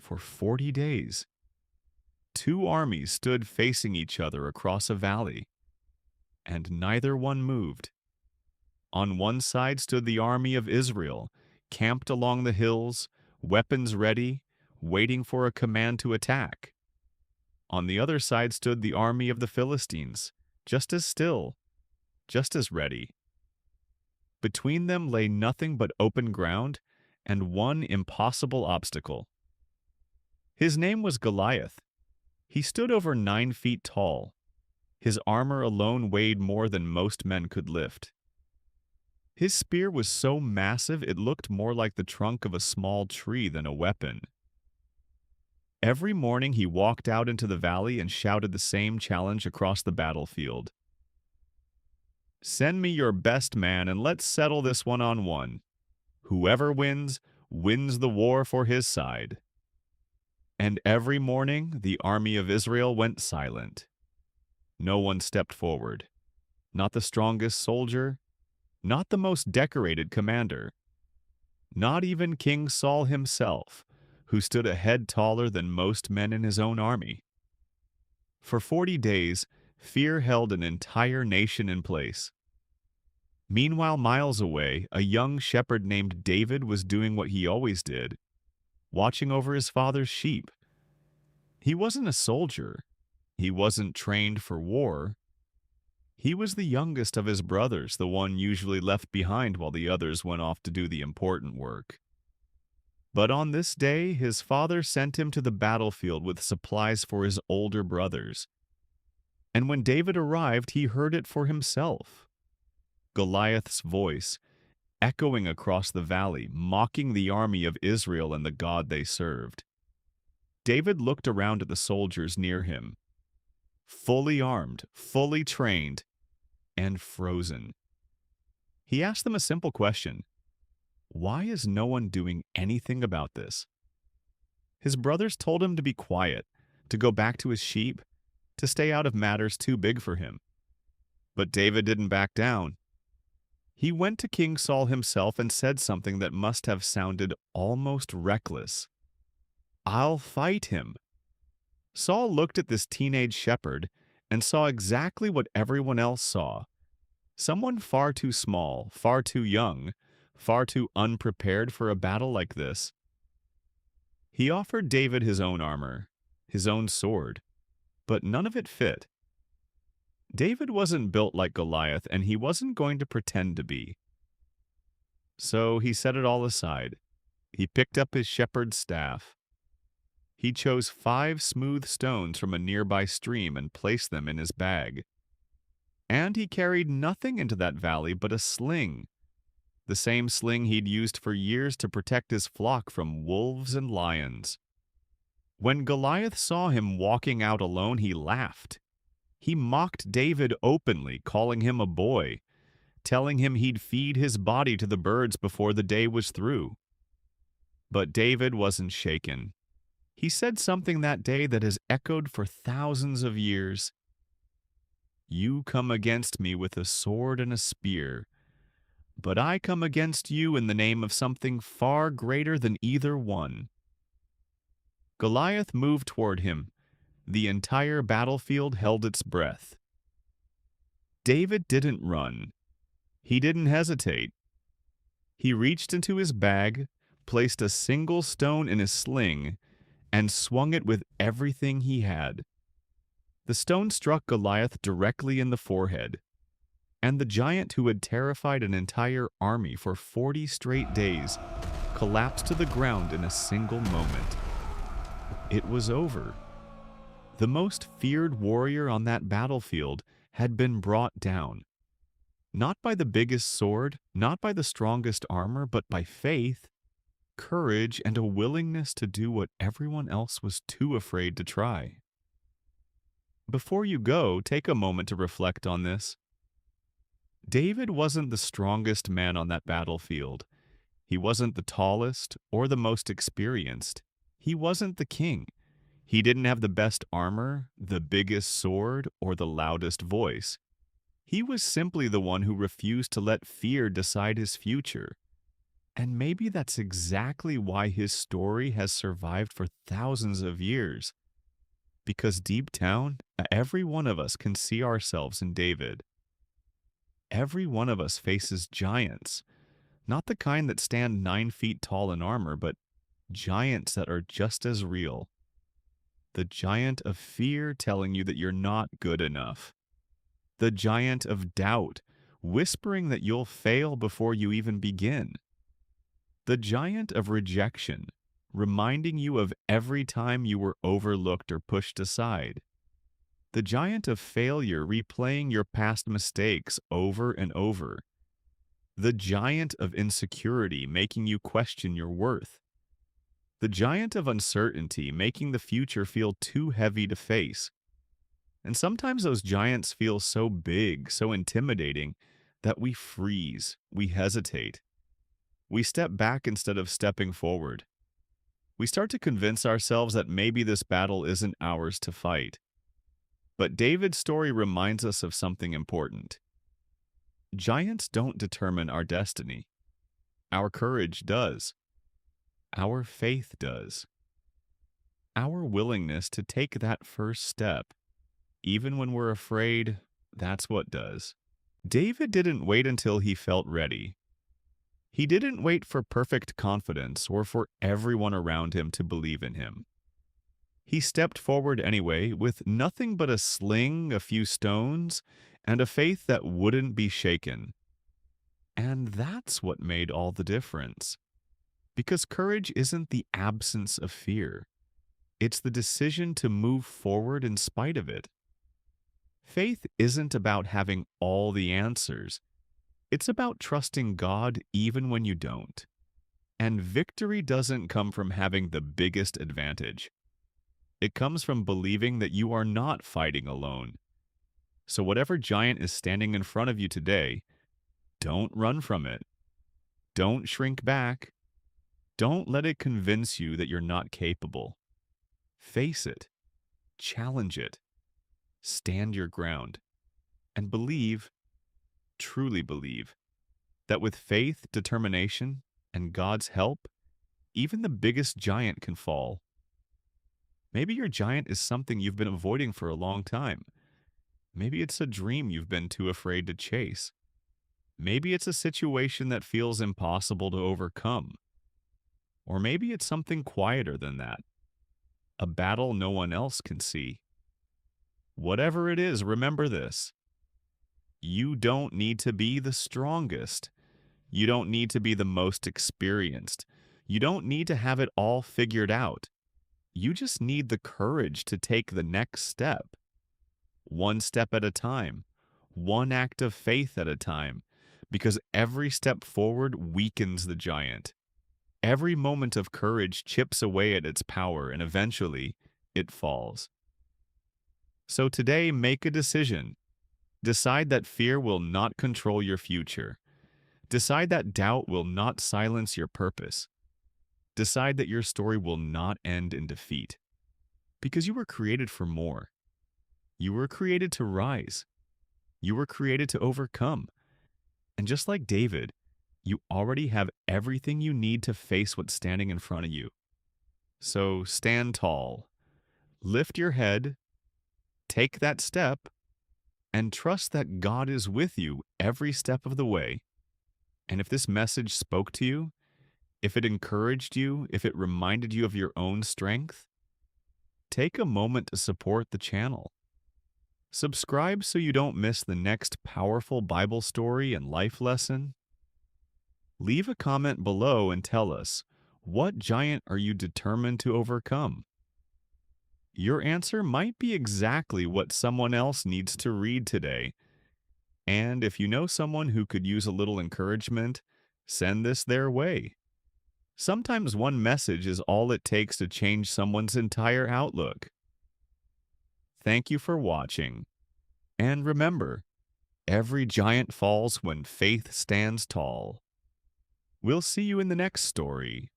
For 40 days, two armies stood facing each other across a valley, and neither one moved. On one side stood the army of Israel, camped along the hills, weapons ready, waiting for a command to attack. On the other side stood the army of the Philistines, just as still, just as ready. Between them lay nothing but open ground and one impossible obstacle. His name was Goliath. He stood over 9 feet tall. His armor alone weighed more than most men could lift. His spear was so massive it looked more like the trunk of a small tree than a weapon. Every morning he walked out into the valley and shouted the same challenge across the battlefield. "Send me your best man and let's settle this one-on-one. Whoever wins, wins the war for his side." And every morning the army of Israel went silent. No one stepped forward. Not the strongest soldier, not the most decorated commander, not even King Saul himself, who stood a head taller than most men in his own army. For 40 days, fear held an entire nation in place. Meanwhile, miles away, a young shepherd named David was doing what he always did, watching over his father's sheep. He wasn't a soldier. He wasn't trained for war. He was the youngest of his brothers, the one usually left behind while the others went off to do the important work. But on this day, his father sent him to the battlefield with supplies for his older brothers. And when David arrived, he heard it for himself. Goliath's voice, echoing across the valley, mocking the army of Israel and the God they served. David looked around at the soldiers near him, fully armed, fully trained, and frozen. He asked them a simple question. Why is no one doing anything about this? His brothers told him to be quiet, to go back to his sheep, to stay out of matters too big for him. But David didn't back down. He went to King Saul himself and said something that must have sounded almost reckless. "I'll fight him." Saul looked at this teenage shepherd and saw exactly what everyone else saw. Someone far too small, far too young, far too unprepared for a battle like this. He offered David his own armor, his own sword, but none of it fit. David wasn't built like Goliath, and he wasn't going to pretend to be. So he set it all aside. He picked up his shepherd's staff. He chose 5 smooth stones from a nearby stream and placed them in his bag. And he carried nothing into that valley but a sling, the same sling he'd used for years to protect his flock from wolves and lions. When Goliath saw him walking out alone, he laughed. He mocked David openly, calling him a boy, telling him he'd feed his body to the birds before the day was through. But David wasn't shaken. He said something that day that has echoed for thousands of years. "You come against me with a sword and a spear, but I come against you in the name of something far greater than either one." Goliath moved toward him. The entire battlefield held its breath. David didn't run. He didn't hesitate. He reached into his bag, placed a single stone in his sling, and swung it with everything he had. The stone struck Goliath directly in the forehead, and the giant who had terrified an entire army for 40 straight days collapsed to the ground in a single moment. It was over. The most feared warrior on that battlefield had been brought down. Not by the biggest sword, not by the strongest armor, but by faith, courage, and a willingness to do what everyone else was too afraid to try. Before you go, take a moment to reflect on this. David wasn't the strongest man on that battlefield. He wasn't the tallest or the most experienced. He wasn't the king. He didn't have the best armor, the biggest sword, or the loudest voice. He was simply the one who refused to let fear decide his future. And maybe that's exactly why his story has survived for thousands of years. Because deep down, every one of us can see ourselves in David. Every one of us faces giants, not the kind that stand 9 feet tall in armor, but giants that are just as real. The giant of fear telling you that you're not good enough. The giant of doubt, whispering that you'll fail before you even begin. The giant of rejection, reminding you of every time you were overlooked or pushed aside. The giant of failure, replaying your past mistakes over and over. The giant of insecurity, making you question your worth. The giant of uncertainty, making the future feel too heavy to face. And sometimes those giants feel so big, so intimidating, that we freeze, we hesitate. We step back instead of stepping forward. We start to convince ourselves that maybe this battle isn't ours to fight. But David's story reminds us of something important. Giants don't determine our destiny. Our courage does. Our faith does. Our willingness to take that first step, even when we're afraid, that's what does. David didn't wait until he felt ready. He didn't wait for perfect confidence or for everyone around him to believe in him. He stepped forward anyway with nothing but a sling, a few stones, and a faith that wouldn't be shaken. And that's what made all the difference. Because courage isn't the absence of fear. It's the decision to move forward in spite of it. Faith isn't about having all the answers. It's about trusting God even when you don't. And victory doesn't come from having the biggest advantage. It comes from believing that you are not fighting alone. So whatever giant is standing in front of you today, don't run from it. Don't shrink back. Don't let it convince you that you're not capable. Face it. Challenge it. Stand your ground. And believe, truly believe, that with faith, determination, and God's help, even the biggest giant can fall. Maybe your giant is something you've been avoiding for a long time. Maybe it's a dream you've been too afraid to chase. Maybe it's a situation that feels impossible to overcome. Or maybe it's something quieter than that. A battle no one else can see. Whatever it is, remember this. You don't need to be the strongest. You don't need to be the most experienced. You don't need to have it all figured out. You just need the courage to take the next step. One step at a time. One act of faith at a time. Because every step forward weakens the giant. Every moment of courage chips away at its power, and eventually, it falls. So today, make a decision. Decide that fear will not control your future. Decide that doubt will not silence your purpose. Decide that your story will not end in defeat. Because you were created for more. You were created to rise. You were created to overcome. And just like David, you already have everything you need to face what's standing in front of you. So stand tall. Lift your head. Take that step. And trust that God is with you every step of the way. And if this message spoke to you, if it encouraged you, if it reminded you of your own strength, take a moment to support the channel. Subscribe so you don't miss the next powerful Bible story and life lesson. Leave a comment below and tell us, what giant are you determined to overcome? Your answer might be exactly what someone else needs to read today. And if you know someone who could use a little encouragement, send this their way. Sometimes one message is all it takes to change someone's entire outlook. Thank you for watching. And remember, every giant falls when faith stands tall. We'll see you in the next story.